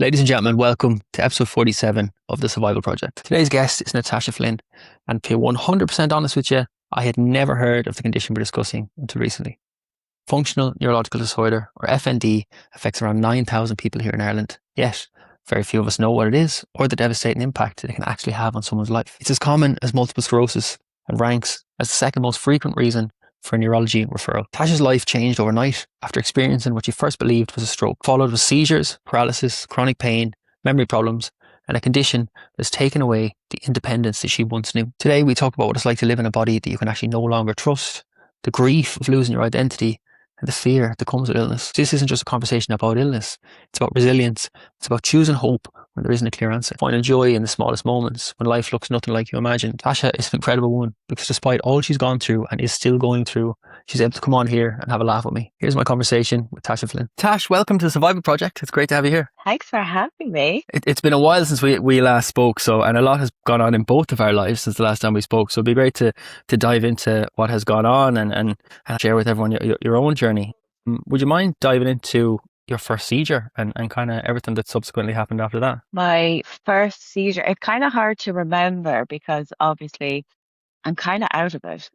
Ladies and gentlemen, welcome to episode 47 of the Survival Project. Today's guest is Natasha Flynn, and to be 100% honest with you, I had never heard of the condition we're discussing until recently. Functional Neurological Disorder, or FND, affects around 9,000 people here in Ireland, yet very few of us know what it is or the devastating impact it can actually have on someone's life. It's as common as multiple sclerosis and ranks as the second most frequent reason for a neurology referral. Tasha's life changed overnight after experiencing what she first believed was a stroke, followed with seizures, paralysis, chronic pain, memory problems, and a condition that's taken away the independence that she once knew. Today, we talk about what it's like to live in a body that you can actually no longer trust, the grief of losing your identity, and the fear that comes with illness. This isn't just a conversation about illness. It's about resilience. It's about choosing hope when there isn't a clear answer. Finding joy in the smallest moments when life looks nothing like you imagined. Tasha is an incredible woman because despite all she's gone through and is still going through, she's able to come on here and have a laugh with me. Here's my conversation with Tasha Flynn. Tash, welcome to the Survival Project. It's great to have you here. Thanks for having me. It's been a while since we last spoke, and a lot has gone on in both of our lives since the last time we spoke. So it'd be great to dive into what has gone on and share with everyone your own journey. Would you mind diving into your first seizure and kind of everything that subsequently happened after that? My first seizure, it's kind of hard to remember because obviously I'm kind of out of it.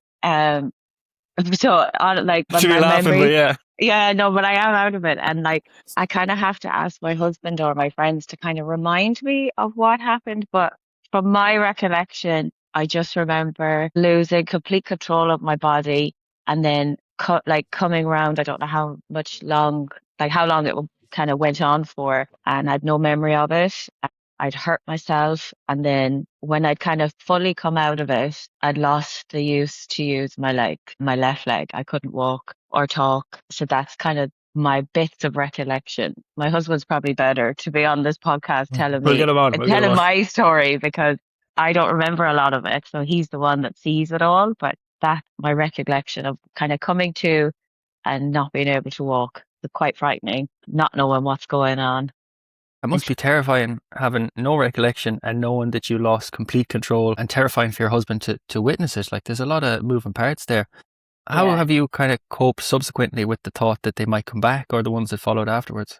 But Should be my laughing, memory, but yeah. yeah, no, but I am out of it. And like, I kind of have to ask my husband or my friends to kind of remind me of what happened. But from my recollection, I just remember losing complete control of my body and then coming around. I don't know how long it kind of went on for, and I had no memory of it. I'd hurt myself, and then when I'd kind of fully come out of it, I'd lost the use to use my left leg. I couldn't walk or talk. So that's kind of my bits of recollection. My husband's probably better to be on this podcast We'll get him on. telling my story because I don't remember a lot of it. So he's the one that sees it all, but that's my recollection of kind of coming to and not being able to walk. It's quite frightening, not knowing what's going on. It must be terrifying having no recollection and knowing that you lost complete control, and terrifying for your husband to witness it. Like, there's a lot of moving parts there. How Yeah. have you kind of coped subsequently with the thought that they might come back, or the ones that followed afterwards?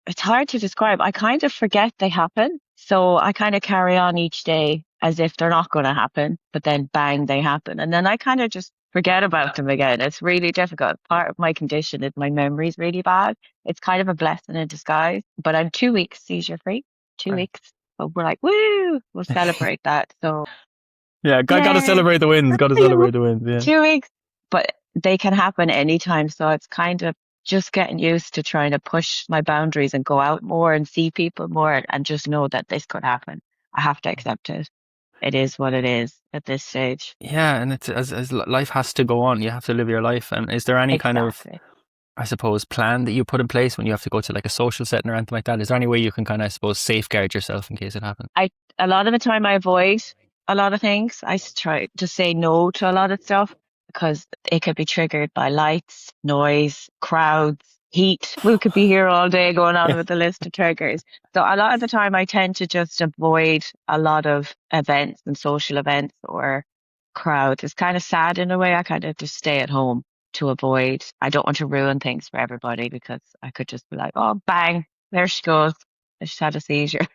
It's hard to describe. I kind of forget they happen. So I kind of carry on each day as if they're not going to happen, but then bang, they happen. And then I kind of just forget about them again. It's really difficult. Part of my condition is my memory's really bad. It's kind of a blessing in disguise, but I'm 2 weeks seizure free, 2 weeks. So we're like, woo, we'll celebrate that. So Yeah, got to yay. celebrate the wins. Got to celebrate the wins. Yeah. 2 weeks, but they can happen anytime. So it's kind of just getting used to trying to push my boundaries and go out more and see people more and just know that this could happen. I have to accept it. It is what it is at this stage. Yeah, and it's as life has to go on. You have to live your life. And is there any kind of, Exactly. I suppose, plan that you put in place when you have to go to like a social setting or anything like that? Is there any way you can kind of, I suppose, safeguard yourself in case it happens? A lot of the time I avoid a lot of things. I try to say no to a lot of stuff because it could be triggered by lights, noise, crowds, heat. We could be here all day going on with the list of triggers. So a lot of the time I tend to just avoid a lot of events and social events or crowds. It's kind of sad in a way. I kind of just stay at home to avoid. I don't want to ruin things for everybody because I could just be like, oh, bang, there she goes. I just had a seizure.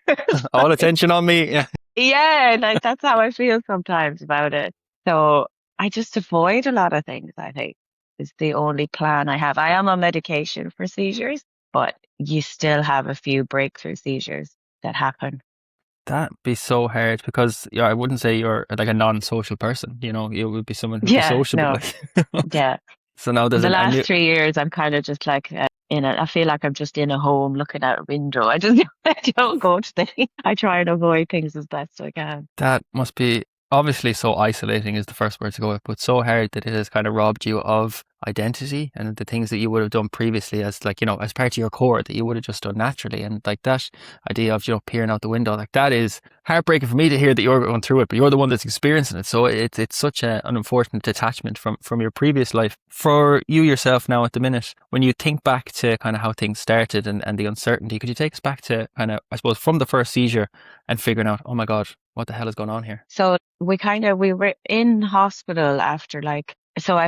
All attention on me. Yeah. Yeah, like that's how I feel sometimes about it. So I just avoid a lot of things, I think, is the only plan I have. I am on medication for seizures, but you still have a few breakthrough seizures that happen. That'd be so hard because I wouldn't say you're like a non-social person. You know, you would be someone who's Yeah, sociable. no, Like. yeah. So now there's The a last new. 3 years, I'm kind of just like I feel like I'm just in a home looking out a window. I don't go to things. I try and avoid things as best I can. That must be obviously so isolating is the first word to go with, but so hard that it has kind of robbed you of identity and the things that you would have done previously as like, you know, as part of your core that you would have just done naturally. And like that idea of, you know, peering out the window, like that is heartbreaking for me to hear that you're going through it, but you're the one that's experiencing it. So it's such an unfortunate detachment from your previous life. For you yourself now at the minute, when you think back to kind of how things started and the uncertainty, could you take us back to kind of, I suppose, from the first seizure and figuring out, oh my God, what the hell is going on here? So we were in hospital after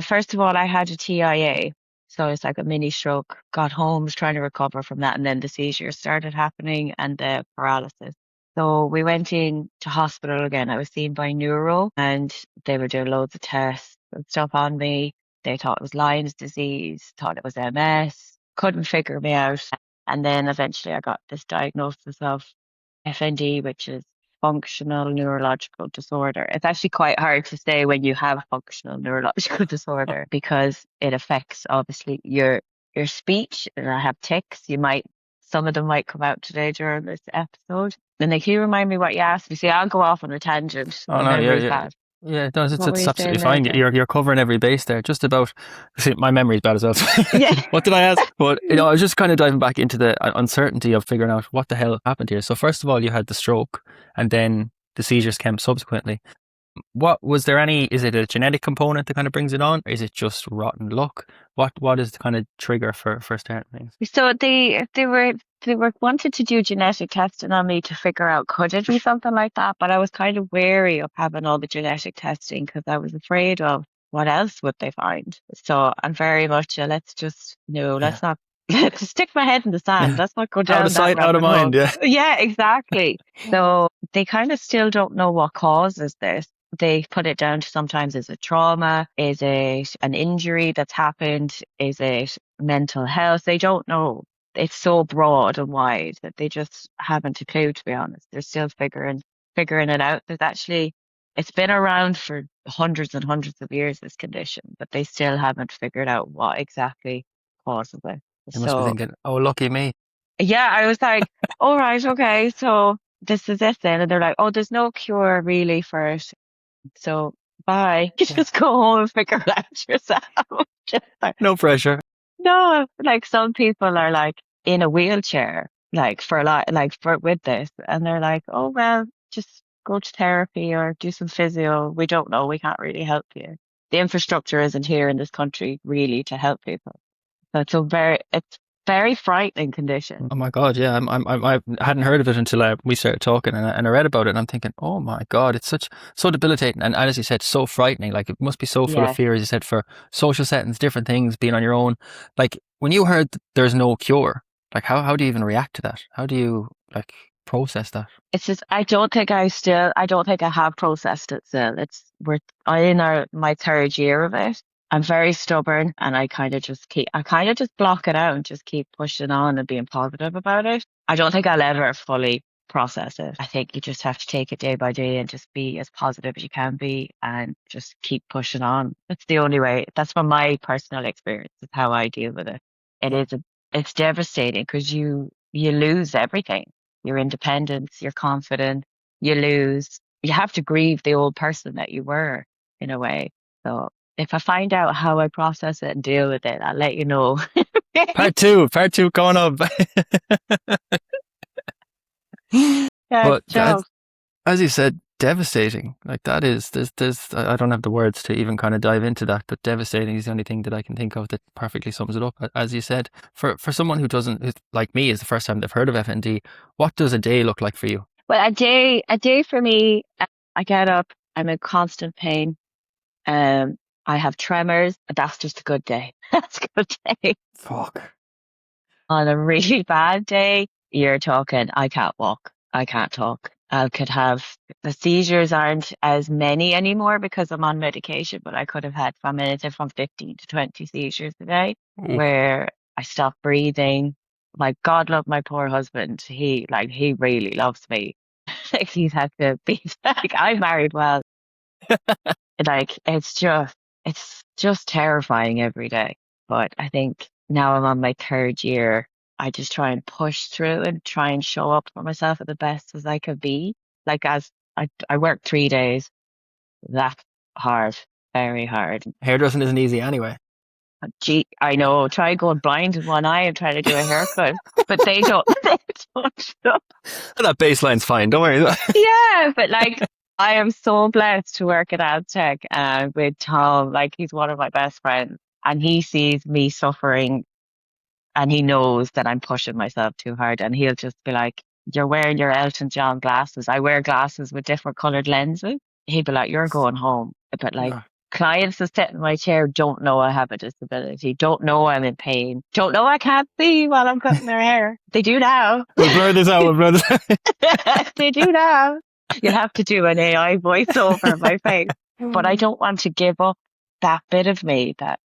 first of all, I had a TIA. So it's like a mini stroke. Got home, was trying to recover from that, and then the seizures started happening and the paralysis. So we went in to hospital again. I was seen by neuro, and they were doing loads of tests and stuff on me. They thought it was Lyme's disease, thought it was MS, couldn't figure me out. And then eventually I got this diagnosis of FND, which is functional neurological disorder. It's actually quite hard to say when you have functional neurological disorder because it affects obviously your speech. And I have tics. Some of them might come out today during this episode. And they can you remind me what you asked me? See, I'll go off on a tangent. Oh My no, memory's bad. yeah. No, What were it's you saying absolutely there, fine. Jen? You're covering every base there. Just about. See, my memory's bad as well. Yeah. What did I ask? But I was just kind of diving back into the uncertainty of figuring out what the hell happened here. So first of all, you had the stroke, and then the seizures came subsequently. What was there any? Is it a genetic component that kind of brings it on? Or is it just rotten luck? What is the kind of trigger for starting things? So they were wanted to do genetic testing on me to figure out could it be something like that, but I was kind of wary of having all the genetic testing because I was afraid of what else would they find. So I'm very much let's just no, Yeah, let's not let's stick my head in the sand. yeah. Let's not go Out of down that sight, out of rabbit hole. mind. Yeah. Yeah, exactly. So they kind of still don't know what causes this. They put it down to sometimes is it trauma? Is it an injury that's happened? Is it mental health? They don't know. It's so broad and wide that they just haven't a clue, to be honest. They're still figuring it out. It's been around for hundreds and hundreds of years, this condition, but they still haven't figured out what exactly causes it. You must be So thinking, oh, lucky me. yeah, I was like, all right, okay, so this is it then. And they're like, oh, there's no cure really for it. So bye. You Yeah. just go home and figure it out yourself. Just like, No pressure. no, like some people are like in a wheelchair, like for a lot, like for with this, and they're like, oh well, just go to therapy or do some physio. We don't know. We can't really help you. The infrastructure isn't here in this country really to help people. So it's very frightening condition. Oh my God, yeah, I hadn't heard of it until we started talking, and I read about it, and I'm thinking, oh my God, it's so debilitating, and as you said, so frightening. Like it must be so full of Yeah. fear, as you said, for social settings, different things, being on your own. Like when you heard that there's no cure, like how do you even react to that? How do you like process that? It's just I don't think I have processed it still. I'm in my third year of it. I'm very stubborn and I kind of just block it out and just keep pushing on and being positive about it. I don't think I'll ever fully process it. I think you just have to take it day by day and just be as positive as you can be and just keep pushing on. That's the only way. That's from my personal experience. Is how I deal with it. It Yeah. is it's devastating because you lose everything, your independence, your confidence, you have to grieve the old person that you were in a way. So if I find out how I process it and deal with it, I'll let you know. Part two coming up. Yeah, But Joe. as you said, devastating. Like that is, I don't have the words to even kind of dive into that, but devastating is the only thing that I can think of that perfectly sums it up. As you said, for someone who's like me, is the first time they've heard of FND, what does a day look like for you? Well, a day for me, I get up, I'm in constant pain. Um, I have tremors. That's just a good day. That's a good day. Fuck. On a really bad day, you're talking, I can't walk. I can't talk. I could have the seizures aren't as many anymore because I'm on medication, but I could have had from anything from 15 to 20 seizures a day Ooh. where I stop breathing. Like God love my poor husband. He really loves me. Like he's had to be like I'm married well. Like it's just terrifying every day. But I think now I'm on my third year, I just try and push through and try and show up for myself at the best as I could be. Like as I work 3 days, that's hard, very hard. Hairdressing isn't easy anyway. Gee, I know, try going blind in one eye and try to do a haircut, but they don't, they don't know. That baseline's fine. Don't worry. Yeah, but like I am so blessed to work at AdTech with Tom. Like he's one of my best friends, and he sees me suffering, and he knows that I'm pushing myself too hard, and he'll just be like, "You're wearing your Elton John glasses." I wear glasses with different colored lenses. He'd be like, "You're going home," but like No. clients that sit in my chair don't know I have a disability, don't know I'm in pain, don't know I can't see while I'm cutting their hair. They do now. We'll blur this out. We'll blur this out. They do now. You'll have to do an AI voiceover of my face. But I don't want to give up that bit of me that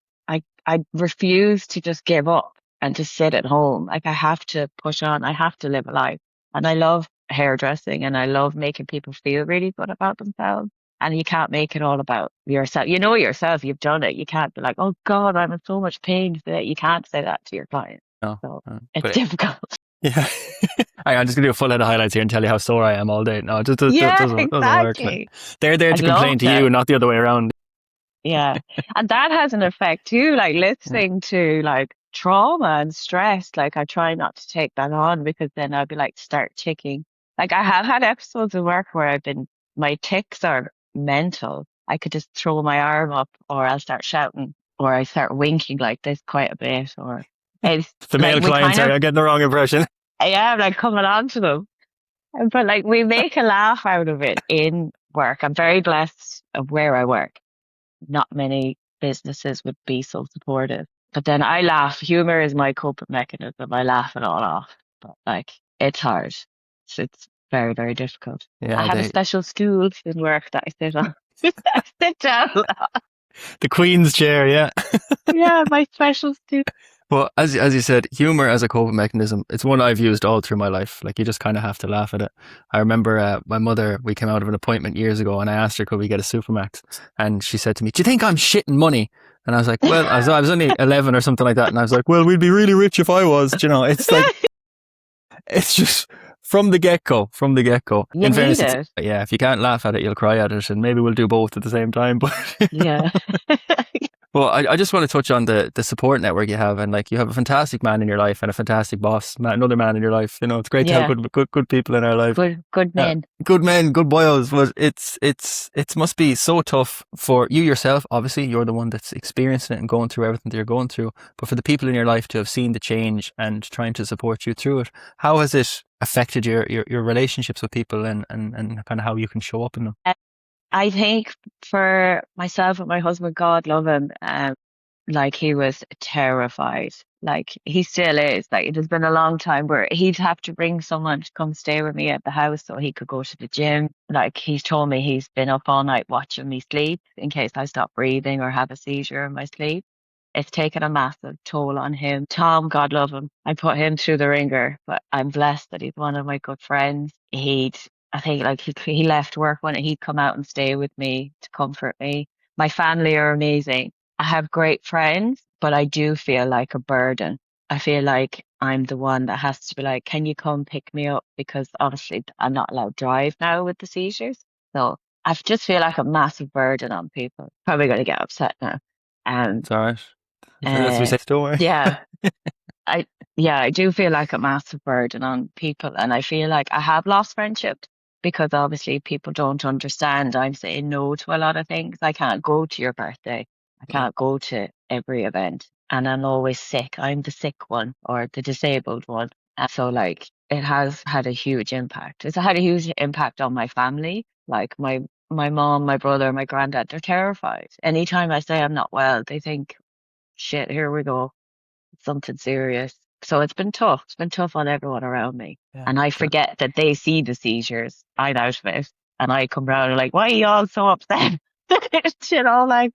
I refuse to just give up and just sit at home. Like I have to push on. I have to live a life. And I love hairdressing and I love making people feel really good about themselves. And you can't make it all about yourself. You know yourself, you've done it. You can't be like, oh God, I'm in so much pain today. You can't say that to your client. No, So no. it's But difficult. yeah. I'm just going to do a full head of highlights here and tell you how sore I am all day. No, it just Yeah, doesn't work. Like, exactly. they're there I'd to love complain to to. you, not the other way around. Yeah. And that has an effect too, like Yeah. listening to like trauma and stress. Like I try not to take that on because then I'll be like, start ticking. Like I have had episodes of work where my tics are mental. I could just throw my arm up or I'll start shouting or I start winking like this quite a bit or it's The like male we clients kind of, are getting the wrong impression. yeah, I'm like coming on to them. But like we make a laugh out of it in work. I'm very blessed of where I work. Not many businesses would be so supportive. But then I laugh. Humor is my coping mechanism. I laugh it all off. But like, it's hard. It's very, very difficult. I Yeah, have a special stool in work that I sit on. I sit down. the Queen's chair, yeah. Yeah, my special stool. Well, as you said, humor as a coping mechanism, it's one I've used all through my life. Like you just kind of have to laugh at it. I remember my mother, we came out of an appointment years ago and I asked her, could we get a Supermax? And she said to me, do you think I'm shitting money? And I was like, well, I was only 11 or something like that. And I was like, well, we'd be really rich if I was, you know, it's like, it's just from the get-go. You In need fairness, it. yeah, if you can't laugh at it, you'll cry at it. And maybe we'll do both at the same time. But Yeah. well, I just want to touch on the support network you have, and like you have a fantastic man in your life and a fantastic boss, another man in your life. You know, it's great to have Yeah. good people in our life. Good men. Good men, good boys. But it must be so tough for you yourself. Obviously, you're the one that's experiencing it and going through everything that you're going through. But for the people in your life to have seen the change and trying to support you through it, how has it affected your relationships with people and kind of how you can show up in them? I think for myself and my husband, God love him, like he was terrified. Like he still is. Like it has been a long time where he'd have to bring someone to come stay with me at the house so he could go to the gym. Like he's told me he's been up all night watching me sleep in case I stop breathing or have a seizure in my sleep. It's taken a massive toll on him. Tom, God love him. I put him through the ringer, but I'm blessed that he's one of my good friends. I think like he left work when he'd come out and stay with me to comfort me. My family are amazing. I have great friends, but I do feel like a burden. I feel like I'm the one that has to be like, can you come pick me up? Because obviously I'm not allowed to drive now with the seizures. So I just feel like a massive burden on people. Probably going to get upset now. It's all right. As we Uh, say, don't worry. yeah, I yeah, I do feel like a massive burden on people, and I feel like I have lost friendships because obviously people don't understand. I'm saying no to a lot of things. I can't go to your birthday. I can't go to every event, and I'm always sick. I'm the sick one or the disabled one. And so like it has had a huge impact. It's had a huge impact on my family. Like my mom, my brother, my granddad, they're terrified. Anytime I say I'm not well, they think, shit, here we go, something serious. So it's been tough. It's been tough on everyone around me. Yeah. And I forget that they see the seizures. I'm out of it. And I come round and like, why are you all so upset? You know, like,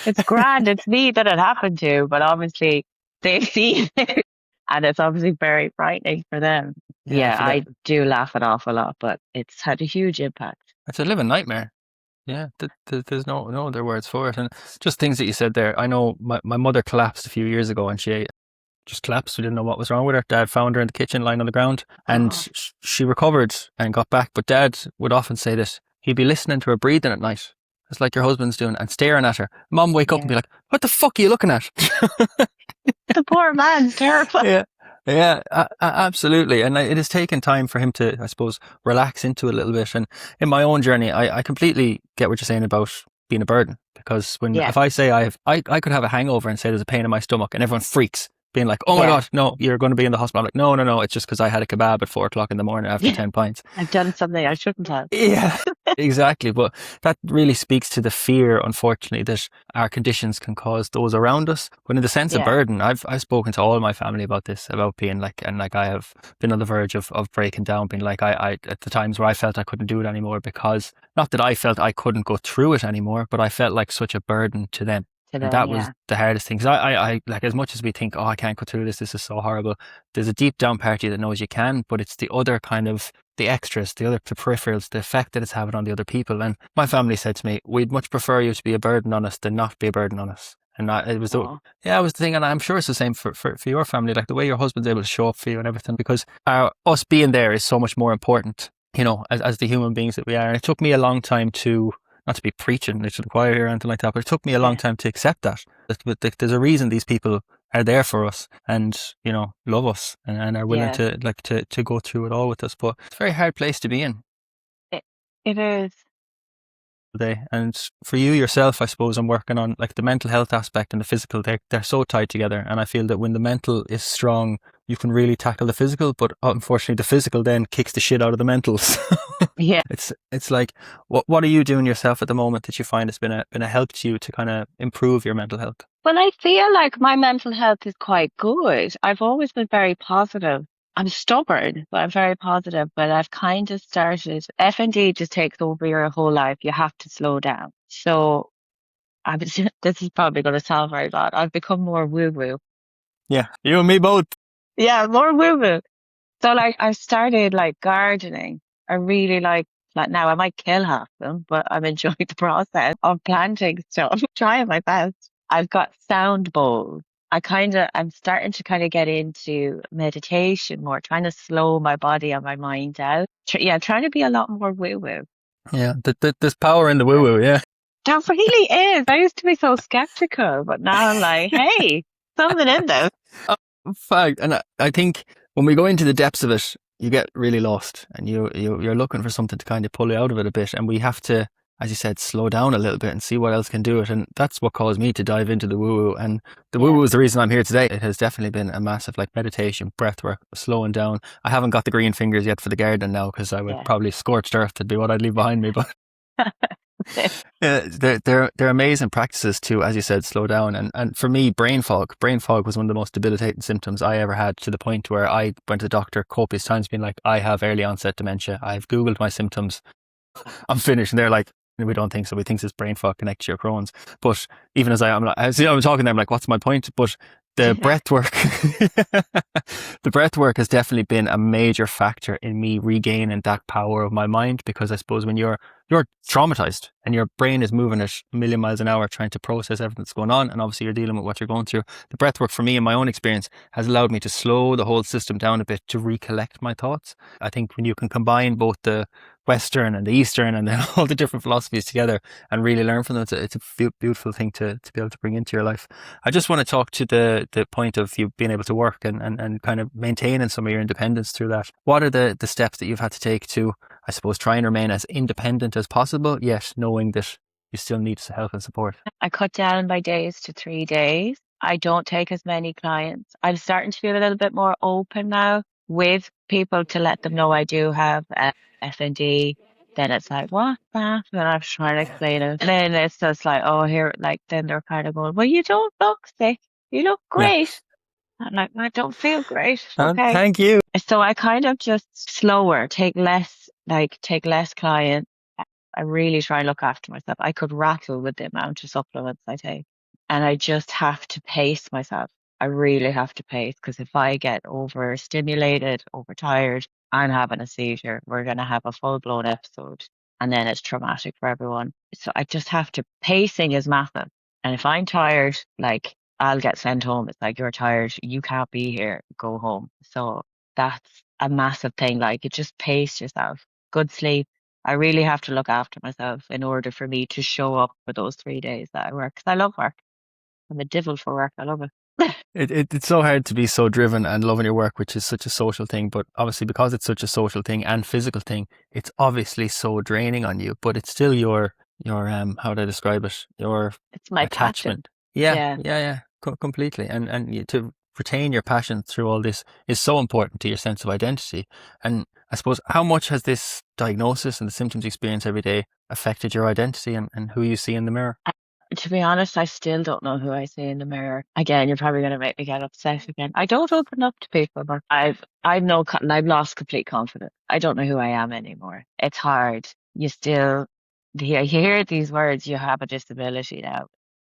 it's grand. It's me that it happened to. But obviously, they've seen it. And it's obviously very frightening for them. Yeah, Yeah, for I that. do laugh it off a lot, but it's had a huge impact. It's a living nightmare. Yeah, there's no other words for it. And just things that you said there. I know my mother collapsed a few years ago and she just collapsed. We didn't know what was wrong with her. Dad found her in the kitchen lying on the ground and Oh, she recovered and got back. But Dad would often say this. He'd be listening to her breathing at night. It's like your husband's doing and staring at her. Mom wake up and be yeah. like, what the fuck are you looking at? The poor man's terrified. Yeah. Yeah, absolutely. And it has taken time for him to, I suppose, relax into it a little bit. And in my own journey, I completely get what you're saying about being a burden. Because Yeah, if I say I could have a hangover and say there's a pain in my stomach and everyone freaks, being like, oh my yeah. God, no, you're going to be in the hospital. I'm like, no, it's just because I had a kebab at 4 o'clock in the morning after 10 pints. I've done something I shouldn't have. Yeah. Exactly, but that really speaks to the fear, unfortunately, that our conditions can cause those around us. But in the sense of Yeah, burden, I've spoken to all my family about this, about being like, and like I have been on the verge of breaking down, being like I at the times where I felt I couldn't do it anymore, because not that I felt I couldn't go through it anymore, but I felt like such a burden to them. to And them, that was yeah, the hardest thing. 'Cause I like, as much as we think, oh, I can't go through this is so horrible. There's a deep down part of you that knows you can, but it's the other kind of the extras, the peripherals, the effect that it's having on the other people. And my family said to me, we'd much prefer you to be a burden on us than not be a burden on us. And it was oh, yeah, it was the thing. And I'm sure it's the same for your family, like the way your husband's able to show up for you and everything, because us being there is so much more important, as the human beings that we are. And it took me a long time to, not to be preaching to the choir or anything like that, but it took me a long yeah, time to accept that there's a reason these people are there for us and love us and are willing yeah. to to go through it all with us. But it's a very hard place to be in It, it is. today. And for you yourself, I suppose I'm working on like the mental health aspect and the physical. They're so tied together, and I feel that when the mental is strong, you can really tackle the physical. But unfortunately, the physical then kicks the shit out of the mentals. Yeah. It's like, what are you doing yourself at the moment that you find has been a help to you to kind of improve your mental health? Well, I feel like my mental health is quite good. I've always been very positive. I'm stubborn, but I'm very positive. But I've kind of started, FND just takes over your whole life. You have to slow down. So I was, this is probably going to sound very bad. I've become more woo-woo. Yeah, you and me both. Yeah, more woo-woo. So like I started like gardening. I really like now I might kill half them, but I'm enjoying the process of planting stuff, trying my best. I've got sound bowls. I'm starting to kind of get into meditation more, trying to slow my body and my mind down. Yeah, trying to be a lot more woo-woo. Yeah, there's power in the woo woo. Yeah. There really is. I used to be so skeptical, but now I'm like, hey, something in this. Fact, and I think when we go into the depths of it, you get really lost, and you're looking for something to kind of pull you out of it a bit, and we have to, as you said, slow down a little bit and see what else can do it, and that's what caused me to dive into the woo woo, and the woo Yeah. woo is the reason I'm here today. It has definitely been a massive like meditation, breath work, slowing down. I haven't got the green fingers yet for the garden now because I would Yeah. probably scorched earth would be what I'd leave behind me, but. Yeah, they're amazing practices to, as you said, slow down. And for me, brain fog was one of the most debilitating symptoms I ever had, to the point where I went to the doctor copious times being like, I have early onset dementia. I've Googled my symptoms. I'm finished. And they're like, we don't think so. We think it's brain fog connected to your Crohn's. But even I'm talking there, I'm like, what's my point? But the breath work, the breath work has definitely been a major factor in me regaining that power of my mind, because I suppose when you're traumatized and your brain is moving at a million miles an hour trying to process everything that's going on, and obviously you're dealing with what you're going through, the breath work for me in my own experience has allowed me to slow the whole system down a bit, to recollect my thoughts. I think when you can combine both the Western and the Eastern and then all the different philosophies together and really learn from them, it's a beautiful thing to be able to bring into your life. I just want to talk to the point of you being able to work and kind of maintaining some of your independence through that. What are the steps that you've had to take to, I suppose, try and remain as independent as possible, yet knowing that you still need help and support? I cut down my days to 3 days. I don't take as many clients. I'm starting to feel a little bit more open now with people to let them know I do have FND. Then it's like, what's that? And I'm trying to explain it. And then it's just like, oh, here, like, then they're kind of going, well, you don't look sick. You look Yeah. great. I'm like, I don't feel great. Okay. Thank you. So I kind of just slower, take less clients. I really try and look after myself. I could rattle with the amount of supplements I take. And I just have to pace myself. I really have to pace, because if I get overstimulated, overtired, I'm having a seizure. We're going to have a full blown episode. And then it's traumatic for everyone. So I just have to, pacing is massive. And if I'm tired, like I'll get sent home. It's like, you're tired. You can't be here. Go home. So that's a massive thing. Like, you just pace yourself. Good sleep. I really have to look after myself in order for me to show up for those 3 days that I work. 'Cause I love work. I'm a devil for work. I love it. It's so hard to be so driven and loving your work, which is such a social thing. But obviously, because it's such a social thing and physical thing, it's obviously so draining on you. But it's still your how would I describe it? Your It's my passion. attachment. Yeah, Yeah. yeah, yeah, completely. And to retain your passion through all this is so important to your sense of identity. And I suppose, how much has this diagnosis and the symptoms you experience every day affected your identity and who you see in the mirror? To be honest, I still don't know who I see in the mirror. Again, you're probably going to make me get upset again. I don't open up to people, but I've lost complete confidence. I don't know who I am anymore. It's hard. You hear these words, you have a disability now.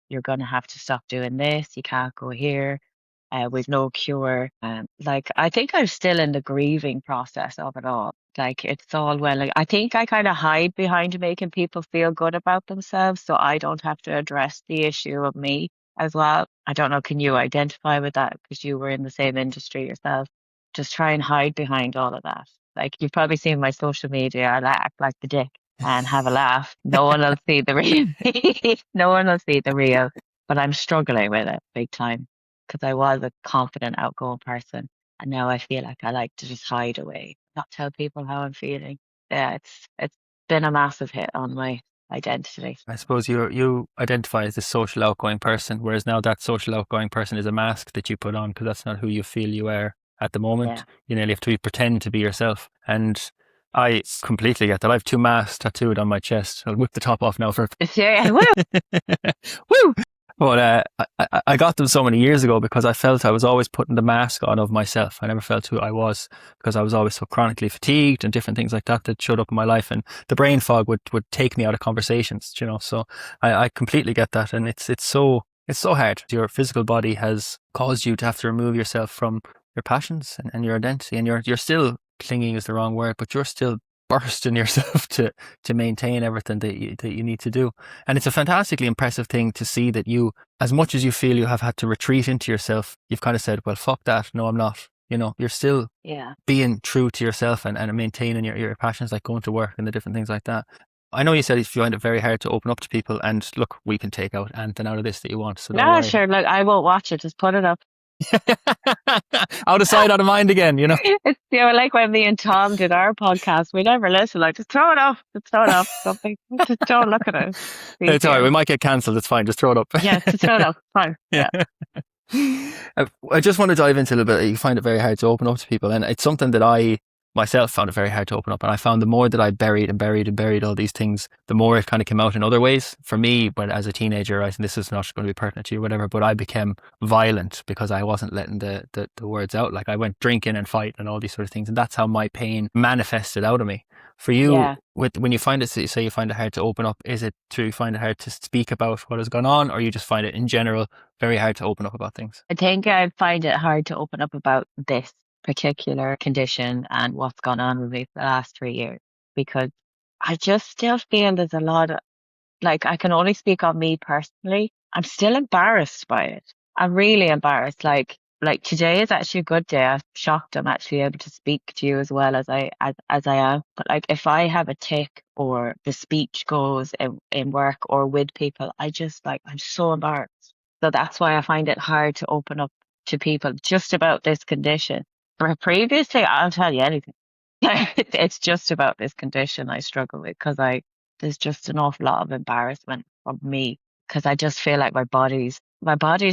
You're going to have to stop doing this. You can't go here. With no cure. Like, I think I'm still in the grieving process of it all. Like, it's all well, like, I think I kind of hide behind making people feel good about themselves so I don't have to address the issue of me as well. I don't know, can you identify with that because you were in the same industry yourself? Just try and hide behind all of that. Like, you've probably seen my social media, I act like the dick and have a laugh. No one will see the real me. No one will see the real, but I'm struggling with it big time because I was a confident, outgoing person. And now I feel like I like to just hide away, not tell people how I'm feeling. Yeah, it's been a massive hit on my identity. I suppose you identify as a social outgoing person, whereas now that social outgoing person is a mask that you put on because that's not who you feel you are at the Yeah. moment. You nearly have to pretend to be yourself. And I completely get that. I have 2 masks tattooed on my chest. I'll whip the top off now for Yeah, woo! woo. But I got them so many years ago because I felt I was always putting the mask on of myself. I never felt who I was because I was always so chronically fatigued and different things like that showed up in my life. And the brain fog would take me out of conversations, you know. So I completely get that. And it's so hard. Your physical body has caused you to have to remove yourself from your passions and your identity. And you're still clinging is the wrong word, but you're still bursting yourself to maintain everything that you need to do. And it's a fantastically impressive thing to see that you, as much as you feel you have had to retreat into yourself, you've kind of said, well, fuck that. No, I'm not. You know, you're still being true to yourself and maintaining your passions, like going to work and the different things like that. I know you said you find it very hard to open up to people, and look, we can take out anything out of this that you want, so don't No, worry. sure. Look, I won't watch it. Just put it up. Out of sight, out of mind again, you know. It's like when me and Tom did our podcast. We never listen. Like, just throw it off. Just throw it off. Something. Just don't look at it. It's all right. We might get cancelled. It's fine. Just throw it up. Yeah, just throw it off. Fine. Yeah. I just want to dive into a little bit. You find it very hard to open up to people, and it's something that I myself found it very hard to open up. And I found the more that I buried all these things, the more it kind of came out in other ways. For me, when as a teenager, I think this is not going to be pertinent to you, whatever, but I became violent because I wasn't letting the words out. Like I went drinking and fighting and all these sort of things, and that's how my pain manifested out of me. For you, when you find it, say you find it hard to open up, is it to find it hard to speak about what has gone on, or you just find it in general very hard to open up about things? I think I find it hard to open up about this particular condition and what's gone on with me for the last 3 years, because I just still feel there's a lot of, like, I can only speak on me personally. I'm still embarrassed by it. I'm really embarrassed. Like today is actually a good day. I'm shocked I'm actually able to speak to you as well as I am. But like, if I have a tick or the speech goes in work or with people, I just like, I'm so embarrassed. So that's why I find it hard to open up to people just about this condition. Previously, I'll tell you anything. It's just about this condition I struggle with because there's just an awful lot of embarrassment from me because I just feel like my body's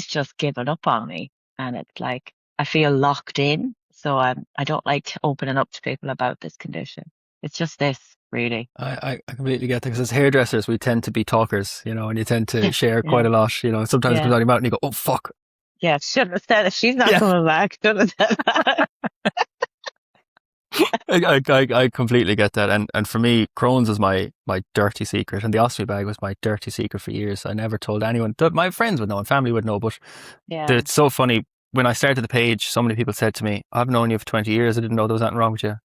just given up on me, and it's like I feel locked in. So I don't like opening up to people about this condition. It's just this, really. I completely get that, because as hairdressers we tend to be talkers, you know, and you tend to share quite a lot, you know. Sometimes it comes out of your mouth and you go, oh fuck. Yeah, shouldn't have said it. She's not coming back. Shouldn't have said that. I completely get that, and for me, Crohn's is my dirty secret, and the ostomy bag was my dirty secret for years. I never told anyone. My friends would know and family would know, but it's so funny. When I started the page, so many people said to me, I've known you for 20 years. I didn't know there was anything wrong with you.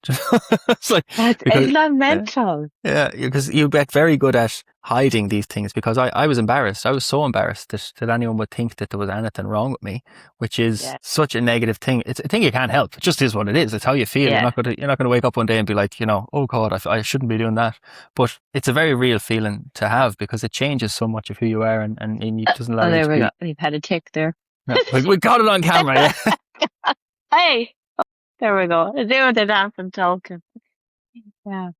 It's like, it's not mental. Yeah, because you get very good at hiding these things, because I was embarrassed. I was so embarrassed that anyone would think that there was anything wrong with me, which is such a negative thing. It's a thing you can't help. It just is what it is. It's how you feel. You're not going to wake up one day and be like, you know, oh God, I shouldn't be doing that. But it's a very real feeling to have, because it changes so much of who you are, and it doesn't allow you to be. Go. We've had a tick there. No, we got it on camera. Yeah. Hey, there we go. Doing the dance and talking. Yeah.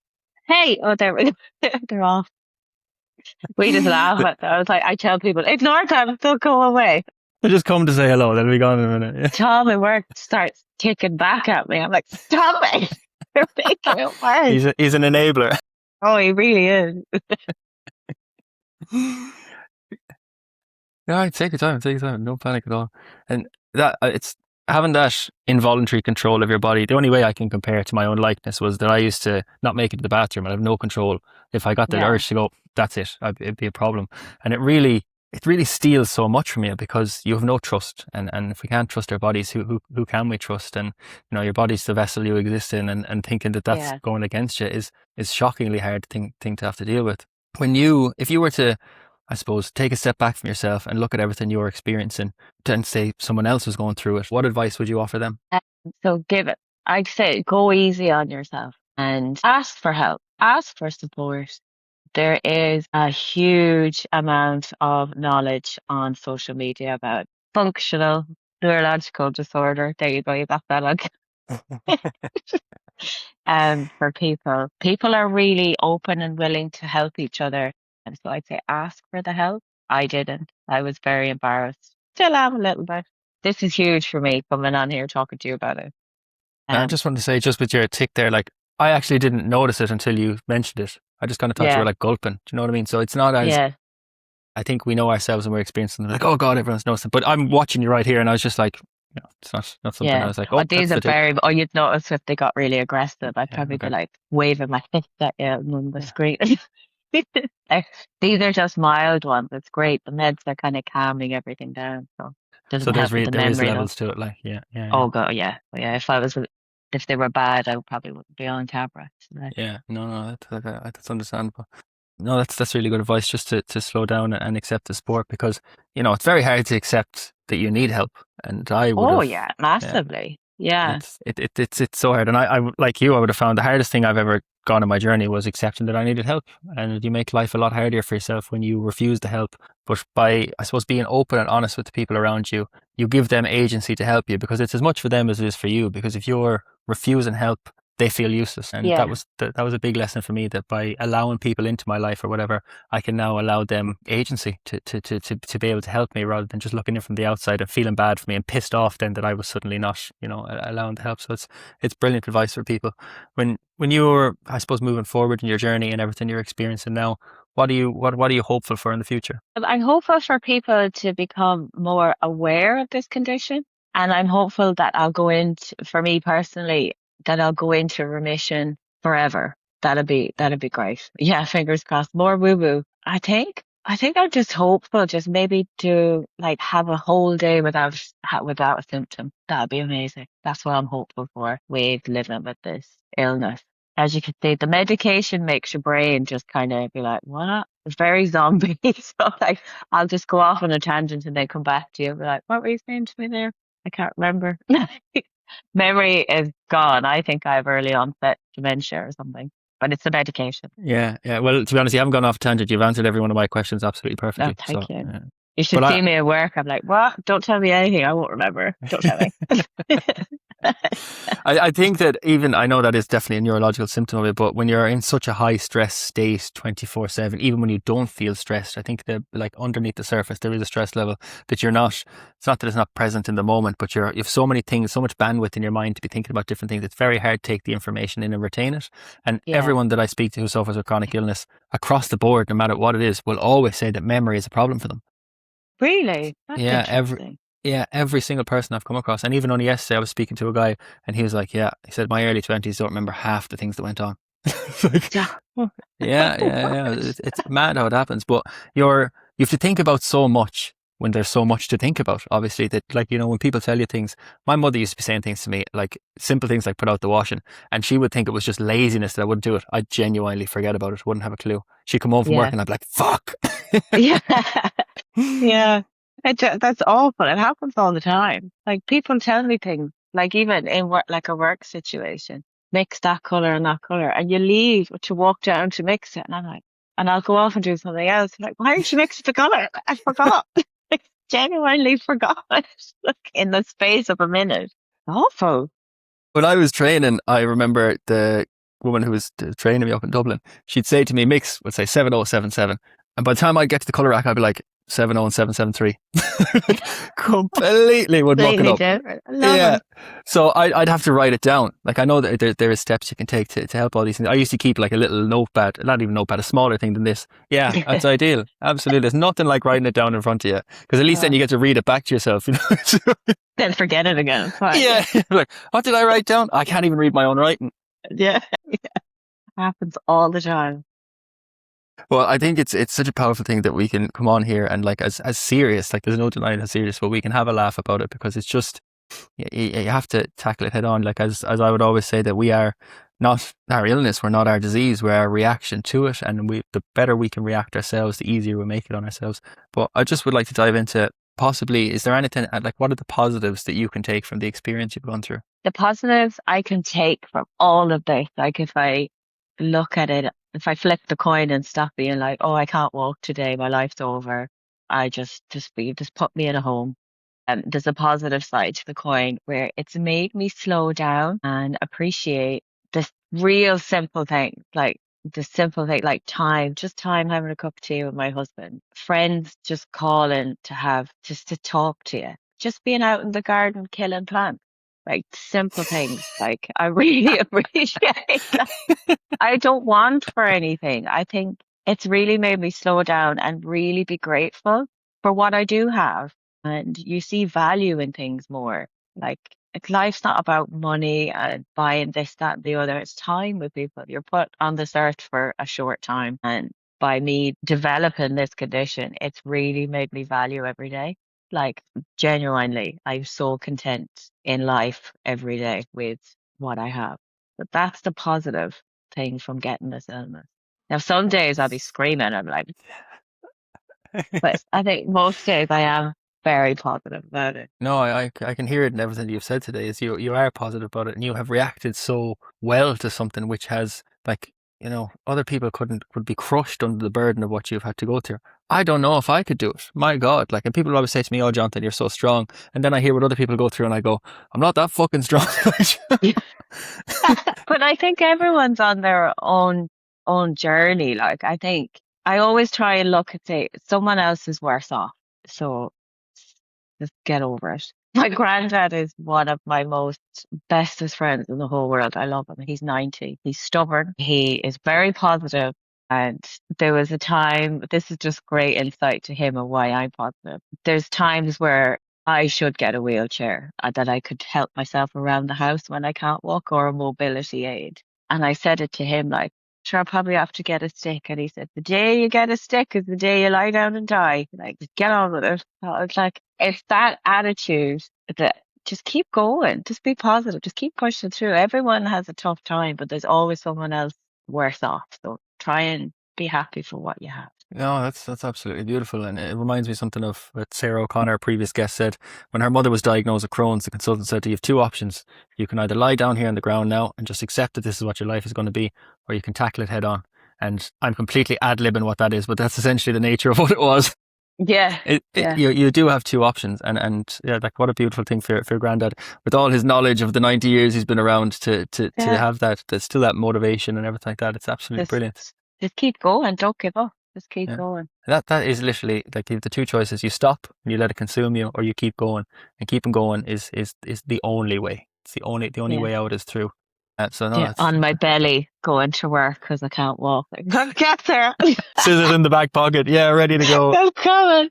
Hey, there we go. They're off. We just laugh at that. I was like, I tell people, ignore them, they'll go away. They just come to say hello, they'll be gone in a minute. Yeah. Tom at work starts kicking back at me. I'm like, stop it. You're making it worse. He's an enabler. Oh, he really is. Yeah, take your time, no panic at all. And that it's having that involuntary control of your body. The only way I can compare it to my own likeness was that I used to not make it to the bathroom and I have no control. If I got the Yeah, urge to go, that's it. It'd be a problem. And it really steals so much from you because you have no trust. And if we can't trust our bodies, who can we trust? And your body's the vessel you exist in, and thinking that that's yeah. going against you is shockingly hard thing to have to deal with. If you were to, I suppose, take a step back from yourself and look at everything you're experiencing, and say someone else was going through it, what advice would you offer them? Um, so I'd say go easy on yourself and ask for help, ask for support. There is a huge amount of knowledge on social media about functional neurological disorder. There you go, you got that on. For people. People are really open and willing to help each other. And so I'd say ask for the help. I didn't. I was very embarrassed. Still am a little bit. This is huge for me coming on here talking to you about it. I Um, just wanted to say, just with your tick there, like I actually didn't notice it until you mentioned it. I just kind of thought you were yeah, like gulping. Do you know what I mean? So it's not as, yeah, I think we know ourselves and we're experiencing like, oh God, everyone's noticing. But I'm watching you right here, and I was just like, it's not something. I yeah. was like, oh, These that's are the tick. or you'd notice if they got really aggressive. I'd Yeah, probably be okay. like waving my fist at you on the Yeah. screen. Like, these are just mild ones. It's great. The meds are kind of calming everything down. So So doesn't help with the there is memory though. levels to it. Like, yeah. Oh god, yeah. Yeah, if they were bad, I probably wouldn't be on tablets. Like, Yeah, no, that's understandable. No, that's really good advice, just to slow down and accept the sport, because it's very hard to accept that you need help, and I would oh have, yeah, yeah, massively. Yeah. it's so hard, and I like you, I would have found the hardest thing I've ever gone on my journey was accepting that I needed help, and you make life a lot harder for yourself when you refuse the help. But by, I suppose, being open and honest with the people around you, you give them agency to help you, because it's as much for them as it is for you. Because if you're refusing help, they feel useless, and Yeah. that was a big lesson for me, that by allowing people into my life or whatever, I can now allow them agency to be able to help me, rather than just looking in from the outside and feeling bad for me and pissed off then that I was suddenly not allowing the help. So it's brilliant advice for people when you're, I suppose, moving forward in your journey and everything you're experiencing now. What are you hopeful for in the future? I'm hopeful for people to become more aware of this condition. And I'm hopeful that for me personally, that I'll go into remission forever. That'd be great. Yeah, fingers crossed. More woo woo. I think I'm just hopeful, just maybe to like have a whole day without a symptom. That'd be amazing. That's what I'm hopeful for with living with this illness. As you can see, the medication makes your brain just kind of be like, what? It's very zombie. So like, I'll just go off on a tangent and then come back to you and be like, what were you saying to me there? I can't remember. Memory is gone. I think I have early onset dementia or something, but it's the medication. Yeah. Well, to be honest, you haven't gone off tangent. You've answered every one of my questions absolutely No, perfectly. So, thank you. You but should see me at work. I'm like, what? Don't tell me anything. I won't remember. Don't tell me. I think that, even, I know that is definitely a neurological symptom of it, but when you're in such a high stress state 24/7, even when you don't feel stressed, I think that, like, underneath the surface, there is a stress level that you're not, it's not that it's not present in the moment, but you have so many things, so much bandwidth in your mind to be thinking about different things. It's very hard to take the information in and retain it. And Yeah. everyone that I speak to who suffers with chronic illness across the board, no matter what it is, will always say that memory is a problem for them. Really? That's Yeah, interesting. every single person I've come across. And even only yesterday, I was speaking to a guy, and he was like, yeah, he said, my early 20s don't remember half the things that went on. It's like, Yeah. yeah. It's mad how it happens. But you have to think about so much when there's so much to think about. Obviously, that, like, when people tell you things, my mother used to be saying things to me, like simple things like put out the washing, and she would think it was just laziness that I wouldn't do it. I'd genuinely forget about it, wouldn't have a clue. She'd come home from work Yeah. and I'd be like, fuck. Yeah. Yeah. That's awful. It happens all the time. Like people tell me things, like even in work, like a work situation, mix that color and that color, and you leave to walk down to mix it, and I'm like, and I'll go off and do something else. Like, why didn't you mix the color? I forgot. I genuinely forgot. Like in the space of a minute. Awful. When I was training, I remember the woman who was training me up in Dublin, she'd say to me, mix, would say 7077. And by the time I'd get to the colour rack, I'd be like, 70 and 773. Completely would muck it Completely up. different. I love Yeah. it. So I'd have to write it down. Like I know that there is steps you can take to help all these things. I used to keep like a little notepad, not even notepad, a smaller thing than this. Yeah, that's ideal. Absolutely. There's nothing like writing it down in front of you because at least then Oh, you get to read it back to yourself. You know? then forget it again. It's fine. Yeah. Like, what did I write down? I can't even read my own writing. Yeah. Happens all the time. Well, I think it's such a powerful thing that we can come on here and like as serious, like there's no denying how serious, but we can have a laugh about it because it's just you have to tackle it head on. Like as I would always say that we are not our illness, we're not our disease, we're our reaction to it, and the better we can react ourselves, the easier we make it on ourselves. But I just would like to dive into possibly, is there anything like what are the positives that you can take from the experience you've gone through? The positives I can take from all of this, like if I look at it, if I flip the coin and stop being like, oh, I can't walk today, my life's over. I just put me in a home. There's a positive side to the coin where it's made me slow down and appreciate this real simple thing, like the simple thing, like time, just time having a cup of tea with my husband, friends just calling to have just to talk to you, just being out in the garden killing plants, like simple things. Like I really appreciate that. I don't want for anything. I think it's really made me slow down and really be grateful for what I do have. And you see value in things more. Like life's not about money and buying this, that, and the other. It's time with people. You're put on this earth for a short time. And by me developing this condition, it's really made me value every day. Like genuinely, I'm so content in life every day with what I have. But that's the positive thing from getting this illness. Now, some days I'll be screaming. I'm like, but I think most days I am very positive about it. No, I can hear it in everything you've said today. Is you are positive about it, and you have reacted so well to something which has like other people would be crushed under the burden of what you've had to go through. I don't know if I could do it. My God, like, and people always say to me, "Oh, Jonathan, you're so strong," and then I hear what other people go through, and I go, "I'm not that fucking strong." But I think everyone's on their own journey. Like I think I always try and look at say someone else is worse off. So just get over it. My granddad is one of my most bestest friends in the whole world. I love him. He's 90. He's stubborn. He is very positive. And there was a time, this is just great insight to him of why I'm positive. There's times where I should get a wheelchair that I could help myself around the house when I can't walk or a mobility aid. And I said it to him like, sure, I'll probably have to get a stick. And he said, the day you get a stick is the day you lie down and die. Like, just get on with it. So it's like, it's that attitude that just keep going, just be positive, just keep pushing through. Everyone has a tough time, but there's always someone else worse off. So try and be happy for what you have. No, that's absolutely beautiful, and it reminds me something of what Sarah O'Connor, a previous guest, said when her mother was diagnosed with Crohn's. The consultant said, "You have two options. You can either lie down here on the ground now and just accept that this is what your life is going to be, or you can tackle it head on." And I'm completely ad-libbing what that is, but that's essentially the nature of what it was. Yeah, yeah, You do have two options, and yeah, like what a beautiful thing for your granddad with all his knowledge of the 90 years he's been around to yeah. have that. There's still that motivation and everything like that. It's absolutely Just, brilliant. just keep going. Don't give up. Just keep Yeah. going. That is literally like you have the two choices. You stop and you let it consume you, or you keep going. And keeping going is the only way. It's the only Yeah. way out is through. So no, Yeah, it's on my belly going to work because I can't walk. I gotta get there. scissors in the back pocket. Yeah, ready to go. I'm coming.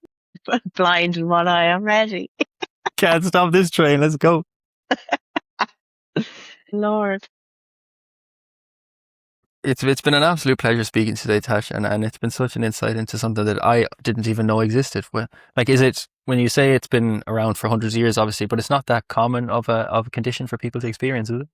Blind in one eye. I'm ready. Can't stop this train. Let's go. Lord. It's been an absolute pleasure speaking today, Tash, and it's been such an insight into something that I didn't even know existed. Well, like, is it when you say it's been around for hundreds of years, obviously, but it's not that common of a condition for people to experience, is it?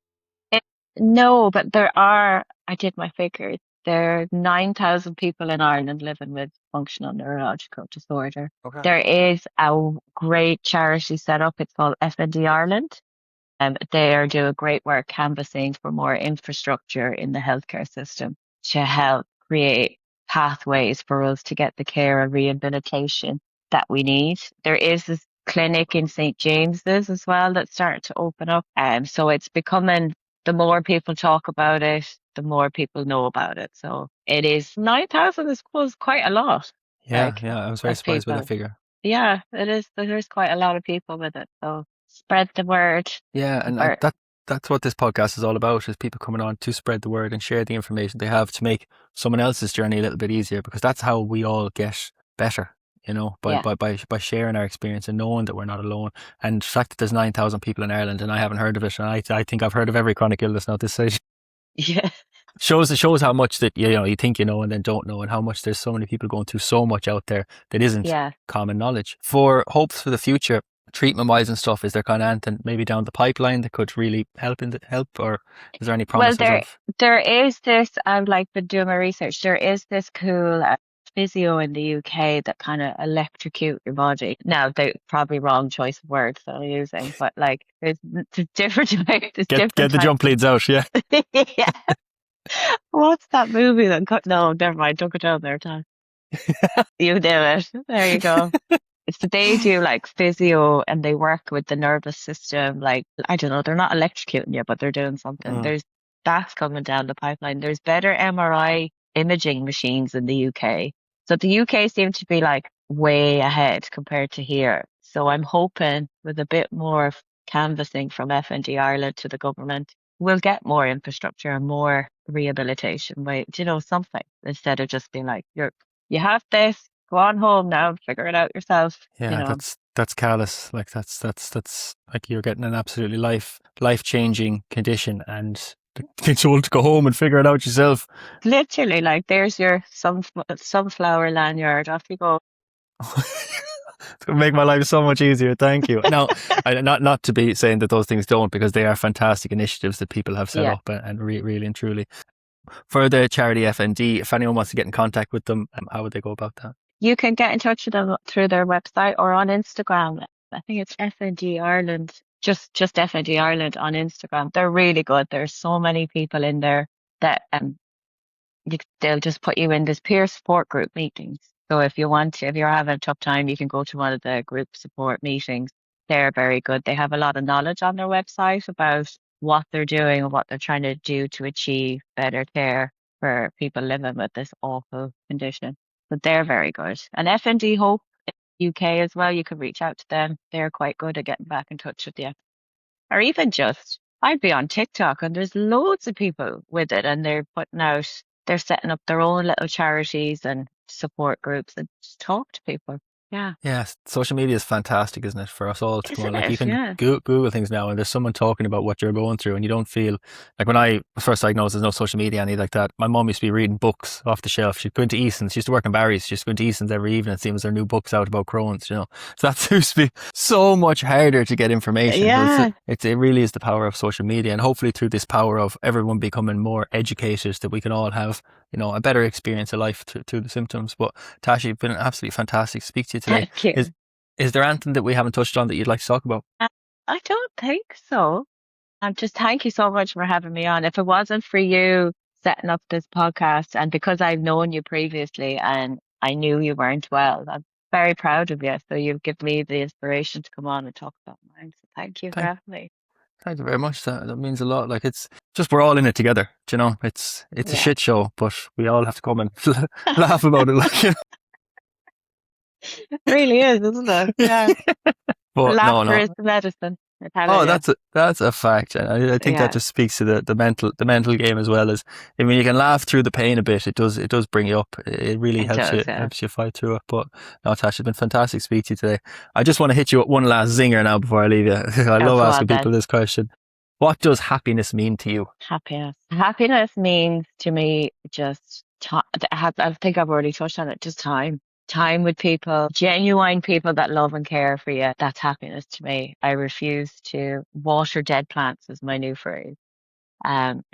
Eh, No, but there are, I did my figures. There are 9,000 people in Ireland living with functional neurological disorder. Okay. There is a great charity set up. It's called FND Ireland. They are doing great work canvassing for more infrastructure in the healthcare system to help create pathways for us to get the care and rehabilitation that we need. There is this clinic in St. James's as well that's starting to open up. So it's becoming, the more people talk about it, the more people know about it. So it is 9,000 is quite a lot. Yeah, like yeah. I was very of surprised by that people. figure. Yeah, it is. There's quite a lot of people with it. So spread the word. Yeah, and Or that's what this podcast is all about: is people coming on to spread the word and share the information they have to make someone else's journey a little bit easier. Because that's how we all get better, by yeah, sharing our experience and knowing that we're not alone. And the fact that there's 9,000 people in Ireland and I haven't heard of it, and I think I've heard of every chronic illness now at this stage. yeah, Shows how much that you think you know and then don't know, and how much there's so many people going through so much out there that isn't yeah. common knowledge. For hopes for the future, treatment wise and stuff, is there kind of anything maybe down the pipeline that could really help, or is there any Well, promises of? there is this. I've like been doing my research. There is this cool physio in the UK that kind of electrocute your body. Now, they probably wrong choice of words that I'm using, but like there's different types. There's Get different the types. jump leads out, yeah. Yeah. What's that movie that got? No, never mind. Don't go down there, Tom. You do it. There you go. So they do like physio and they work with the nervous system. Like, I don't know, they're not electrocuting you, but they're doing something. Mm. That's coming down the pipeline. There's better MRI imaging machines in the UK. So the UK seems to be like way ahead compared to here. So I'm hoping with a bit more canvassing from FND Ireland to the government, we'll get more infrastructure and more rehabilitation. Wait, something instead of just being like, you have this. Go on home now, figure it out yourself, Yeah, that's callous. Like that's like you're getting an absolutely life changing condition, and you're told to go home and figure it out yourself. Literally, like, there's your sunflower lanyard. Off you go. It's gonna make my life so much easier. Thank you. Now, not to be saying that those things don't, because they are fantastic initiatives that people have set Yeah. up, and really and truly. For the charity FND, if anyone wants to get in contact with them, how would they go about that? You can get in touch with them through their website or on Instagram. I think it's FND Ireland, just FND Ireland on Instagram. They're really good. There's so many people in there that they'll just put you in this peer support group meetings. So if you want to, if you're having a tough time, you can go to one of the group support meetings. They're very good. They have a lot of knowledge on their website about what they're doing and what they're trying to do to achieve better care for people living with this awful condition. But they're very good. And FND Hope UK as well, you can reach out to them. They're quite good at getting back in touch with you. Or even just, I'd be on TikTok and there's loads of people with it and they're setting up their own little charities and support groups and just talk to people. Yeah. Yeah, social media is fantastic, isn't it, for us all to go on. Isn't Like, you it? can Yeah. Google things now, and there's someone talking about what you're going through, and you don't feel like, when I was first diagnosed, there's no social media, any like that. My mum used to be reading books off the shelf. She'd go into Eason's. She used to work in Barry's. She used to go into Eason's every evening. It seems there are new books out about Crohn's. So that used to be so much harder to get information. But Yeah. it really is the power of social media, and hopefully through this power of everyone becoming more educated, that we can all have a better experience of life through the symptoms. But Tasha, you've been absolutely fantastic to speak to you today. Thank you. Is there anything that we haven't touched on that you'd like to talk about? I don't think so. Just thank you so much for having me on. If it wasn't for you setting up this podcast and because I've known you previously and I knew you weren't well, I'm very proud of you. So you've given me the inspiration to come on and talk about mine. So thank you for Thank, having me. thank you very much. That means a lot. Like, it's just, we're all in it together. It's a Yeah. shit show, but we all have to come and laugh about it. It really is, isn't it? Yeah. But no, Laughter no. is the medicine. I tell Oh, you. that's a fact, and I think that Yeah. just speaks to the mental game as well. As I mean, you can laugh through the pain a bit. It does bring you up. It really It does, yeah. helps you fight through it. But no, Tash, it's been fantastic to speak to you today. I just want to hit you with one last zinger now before I leave you. I Oh, love go on asking people then. this question. What does happiness mean to you? Happiness. Happiness means to me just time. I think I've already touched on it. Just time. Time with people, genuine people that love and care for you. That's happiness to me. I refuse to water dead plants is my new phrase.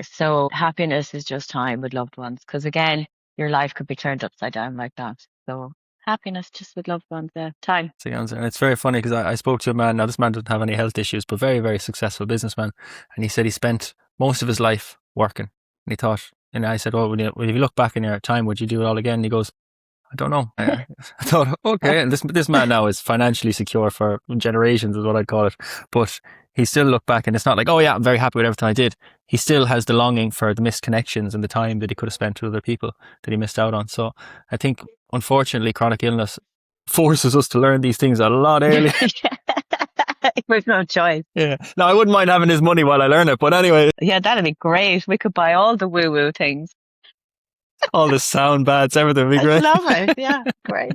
So happiness is just time with loved ones. Because again, your life could be turned upside down like that. So happiness just with loved ones. Time. That's the answer. And it's very funny because I spoke to a man. Now, this man doesn't have any health issues, but very, very successful businessman. And he said he spent most of his life working. And he thought, and I said, well, if you look back in your time, would you do it all again? And he goes, I don't know. I thought, okay. And this man now is financially secure for generations, is what I'd call it. But he still looked back, and it's not like, oh yeah, I'm very happy with everything I did. He still has the longing for the missed connections and the time that he could have spent with other people that he missed out on. So I think, unfortunately, chronic illness forces us to learn these things a lot earlier. There's no choice. Yeah. Now, I wouldn't mind having his money while I learn it, but anyway. Yeah, that'd be great. We could buy all the woo-woo things. All the sound bads, everything would be great. I love it. Yeah, great.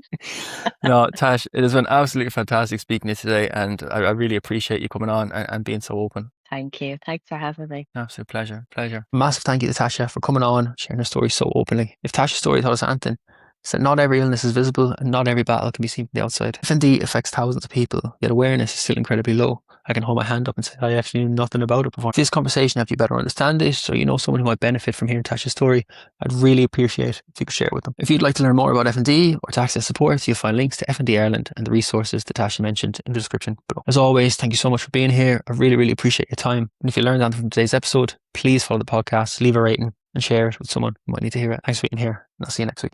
No, Tash, it has been absolutely fantastic speaking to you today, and I really appreciate you coming on and being so open. Thank you. Thanks for having me. Absolute pleasure. Massive thank you to Tasha for coming on, sharing her story so openly. If Tasha's story taught us anything, it's that not every illness is visible and not every battle can be seen from the outside. FND affects thousands of people, yet awareness is still incredibly low. I can hold my hand up and say I actually knew nothing about it before. If this conversation helped you better understand it, or you know someone who might benefit from hearing Tasha's story, I'd really appreciate if you could share it with them. If you'd like to learn more about FND or to access support, you'll find links to FND Ireland and the resources that Tasha mentioned in the description below. As always, thank you so much for being here. I really appreciate your time. And if you learned anything from today's episode, please follow the podcast, leave a rating and share it with someone who might need to hear it. Thanks for being here, and I'll see you next week.